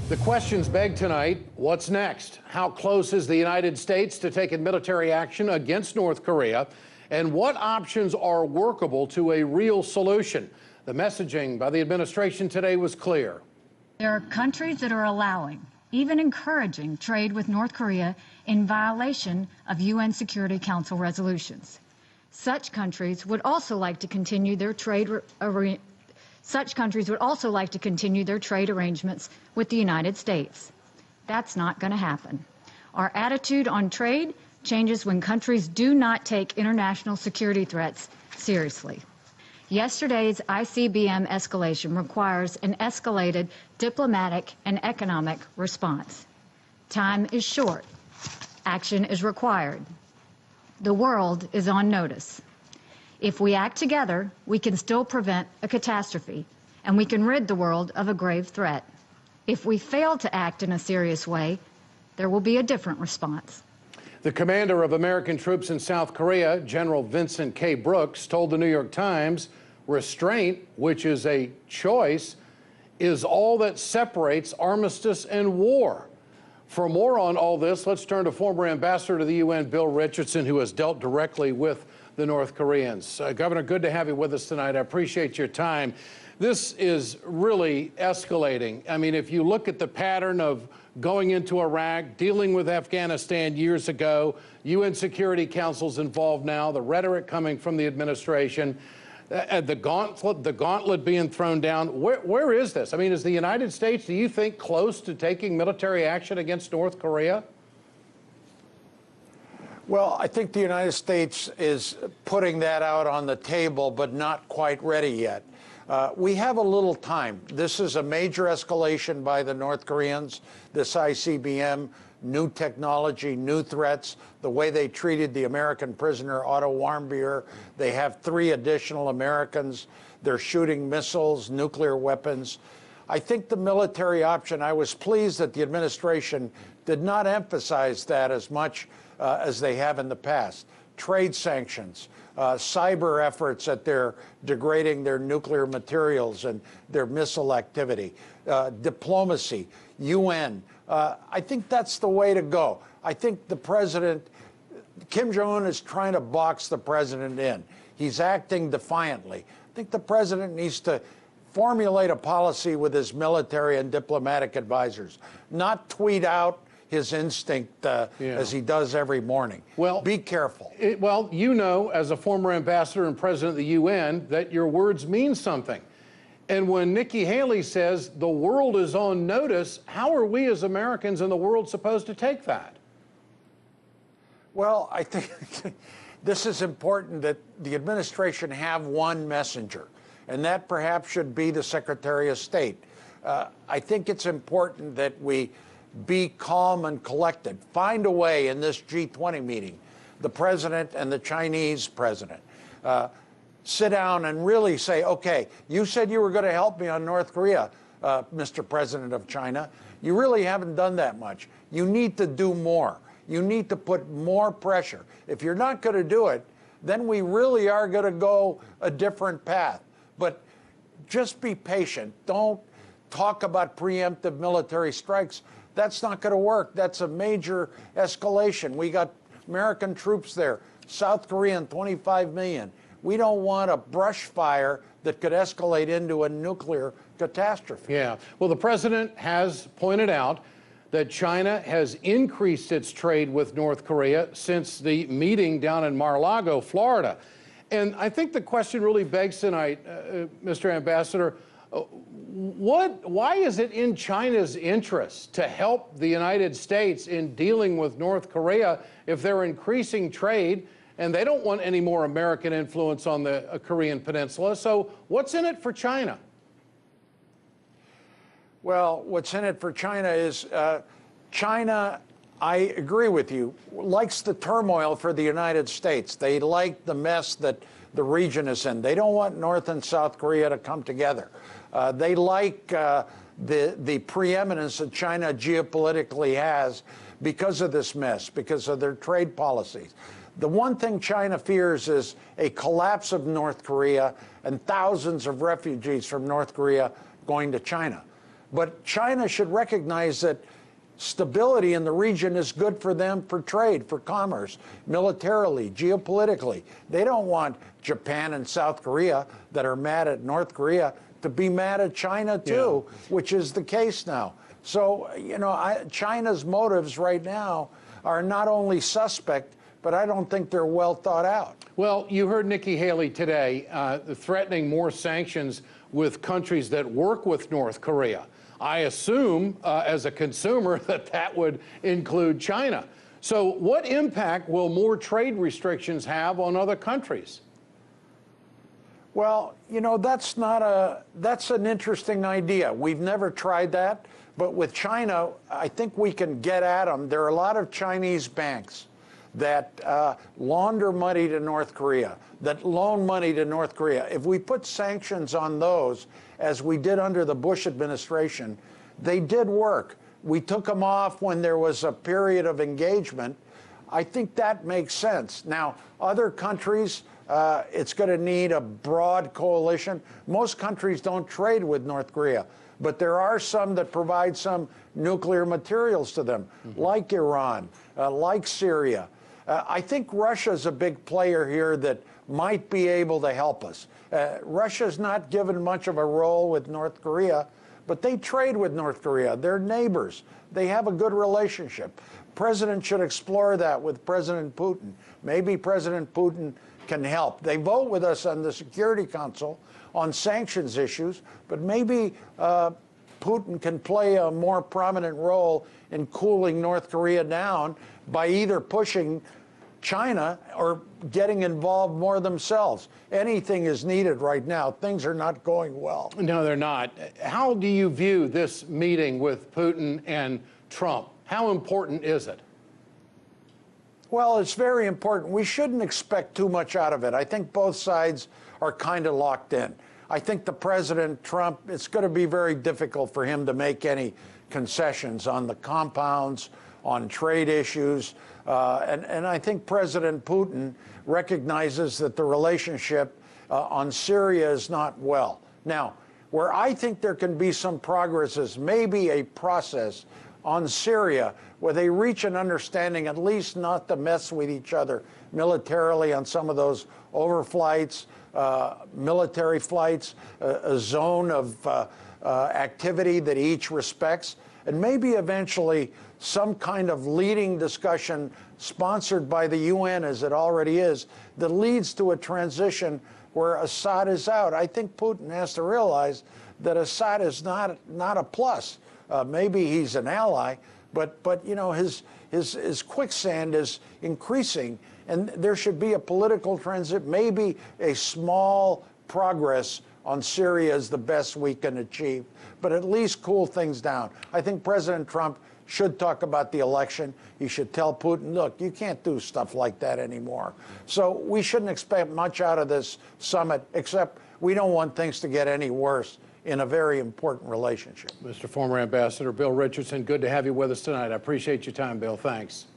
The questions begged tonight, what's next? How close is the United States to taking military action against North Korea? And what options are workable to a real solution? The messaging by the administration today was clear. There are countries that are allowing, even encouraging, trade with North Korea in violation of UN Security Council resolutions. Such countries would also like to continue their trade arrangements with the United States. That's not going to happen. Our attitude on trade changes when countries do not take international security threats seriously. Yesterday's ICBM escalation requires an escalated diplomatic and economic response. Time is short. Action is required. The world is on notice. If we act together, we can still prevent a catastrophe, and we can rid the world of a grave threat. If we fail to act in a serious way, there will be a different response. The commander of American troops in South Korea, General Vincent K. Brooks, told the New York Times, restraint, which is a choice, is all that separates armistice and war. For more on all this, let's turn to former ambassador to the UN, Bill Richardson, who has dealt directly with the North Koreans. Governor, good to have you with us tonight. I appreciate your time. This is really escalating. I mean, if you look at the pattern of going into Iraq, dealing with Afghanistan years ago, UN Security Council's involved now, the rhetoric coming from the administration, the gauntlet being thrown down. Where is this? I mean, is the United States, do you think, close to taking military action against North Korea? Well, I think the United States is putting that out on the table, but not quite ready yet. We have a little time. This is a major escalation by the North Koreans, this ICBM, new technology, new threats, the way they treated the American prisoner, Otto Warmbier. They have 3 additional Americans. They're shooting missiles, nuclear weapons. I think the military option, I was pleased that the administration did not emphasize that as much as they have in the past. Trade sanctions, cyber efforts that they're degrading their nuclear materials and their missile activity, diplomacy, UN. I think that's the way to go. I think the president, Kim Jong is trying to box the president in. He's acting defiantly. I think the president needs to formulate a policy with his military and diplomatic advisors, not tweet out his instinct as he does every morning. Well, be careful. Well, you know, as a former ambassador and president of the UN, that your words mean something. And when Nikki Haley says the world is on notice, how are we as Americans in the world supposed to take that? Well, I think this is important that the administration have one messenger, and that perhaps should be the Secretary of State. I think it's important that we be calm and collected. Find a way in this G20 meeting, the president and the Chinese president, sit down and really say, okay, you said you were going to help me on North Korea, Mr. President of China. You really haven't done that much. You need to do more. You need to put more pressure. If you're not going to do it, then we really are going to go a different path. But just be patient. Don't talk about preemptive military strikes. That's not going to work. That's a major escalation. We got American troops there, South Korean, 25 million. We don't want a brush fire that could escalate into a nuclear catastrophe. Yeah. Well, the president has pointed out that China has increased its trade with North Korea since the meeting down in Mar-a-Lago, Florida. And I think the question really begs tonight, Mr. Ambassador, why is it in China's interest to help the United States in dealing with North Korea if they're increasing trade and they don't want any more American influence on the Korean Peninsula? So what's in it for China? Well, what's in it for China is China, I agree with you, likes the turmoil for the United States. They like the mess that the region is in. They don't want North and South Korea to come together. They like the preeminence that China geopolitically has because of this mess, because of their trade policies. The one thing China fears is a collapse of North Korea and thousands of refugees from North Korea going to China. But China should recognize that stability in the region is good for them for trade, for commerce, militarily, geopolitically. They don't want Japan and South Korea that are mad at North Korea to be mad at China too, which is the case now. So, you know, China's motives right now are not only suspect, but I don't think they're well thought out. Well, you heard Nikki Haley today threatening more sanctions with countries that work with North Korea. I assume, as a consumer, that that would include China. So what impact will more trade restrictions have on other countries? Well, you know, that's an interesting idea. We've never tried that, but with China, I think we can get at them. There are a lot of Chinese banks that launder money to North Korea, that loan money to North Korea. If we put sanctions on those, as we did under the Bush administration, they did work. We took them off when there was a period of engagement. I think that makes sense. Now, other countries, it's going to need a broad coalition. Most countries don't trade with North Korea, but there are some that provide some nuclear materials to them, like Iran, like Syria. I think Russia's a big player here that might be able to help us. Russia's not given much of a role with North Korea, but they trade with North Korea. They're neighbors. They have a good relationship. President should explore that with President Putin. Maybe President Putin can help. They vote with us on the Security Council on sanctions issues, but maybe Putin can play a more prominent role in cooling North Korea down by either pushing China or getting involved more themselves. Anything is needed right now. Things are not going well. No, they're not. How do you view this meeting with Putin and Trump? How important is it? Well, it's very important. We shouldn't expect too much out of it. I think both sides are kind of locked in. I think the President, Trump, it's going to be very difficult for him to make any concessions on the compounds, on trade issues. And I think President Putin recognizes that the relationship on Syria is not well. Now, where I think there can be some progress is maybe a process on Syria where they reach an understanding, at least not to mess with each other militarily on some of those overflights, military flights, a zone of activity that each respects, and maybe eventually some kind of leading discussion sponsored by the UN, as it already is, that leads to a transition where Assad is out. I think Putin has to realize that Assad is not a plus. Maybe he's an ally, but you know, his quicksand is increasing, and there should be a political transit. Maybe a small progress on Syria is the best we can achieve, but at least cool things down. I think President Trump should talk about the election. He should tell Putin, look, you can't do stuff like that anymore. So we shouldn't expect much out of this summit, except we don't want things to get any worse in a very important relationship. Mr. Former Ambassador Bill Richardson, good to have you with us tonight. I appreciate your time, Bill. Thanks.